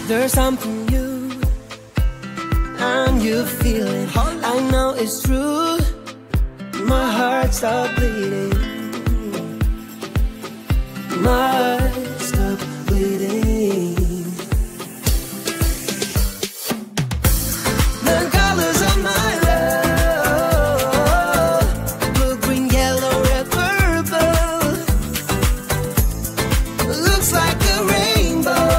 There's something new, and you feel it. I know it's true. My heart stopped bleeding. My heart stopped bleeding. The colors of my love, blue, green, yellow, red, purple. Looks like a rainbow.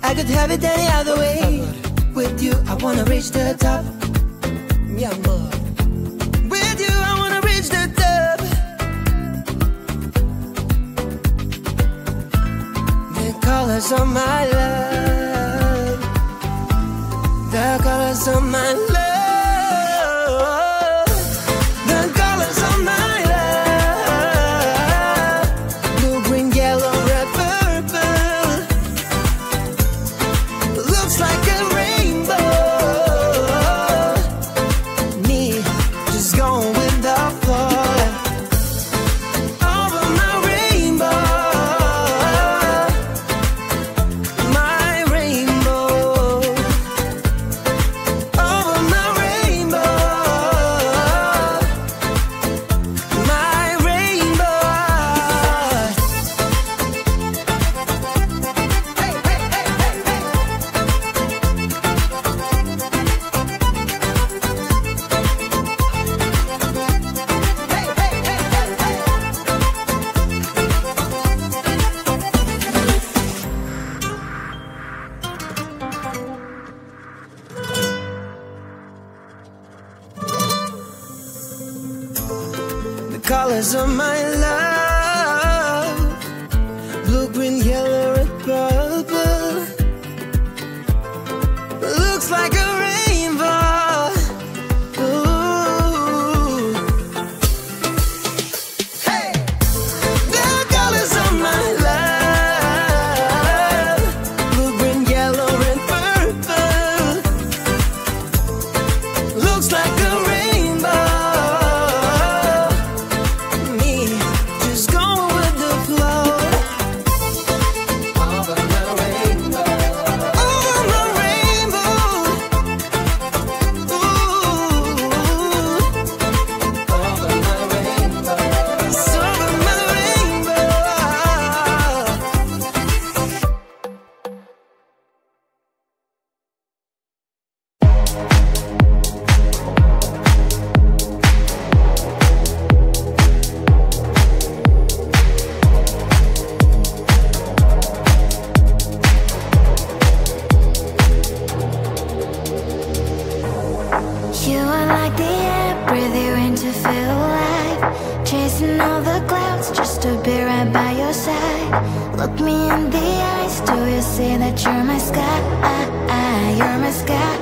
I could have it any other way. With you, I wanna reach the top. Yeah, more. With you, I wanna reach the top. The colors of my love. The colors of my love. The colors of my love. Blue, green, yellow, red, purple. Looks like a rainbow. Me, just going with the flow. Over my rainbow. My rainbow. Over my rainbow. My rainbow. Hey, hey, hey, hey, hey. The colors of my love, blue, green, yellow, red, purple. Looks like a rainbow. Ooh. Hey, the colors of my love, blue, green, yellow, red, purple. Looks like a rainbow. Me, just going with the flow. Over my rainbow. Over my rainbow. Ooh. Over my rainbow. It's over my rainbow. You are like the air, breathe you in to feel alive. Chasing all the clouds just to be right by your side. Look me in the eyes, do you see that you're my sky? You're my sky.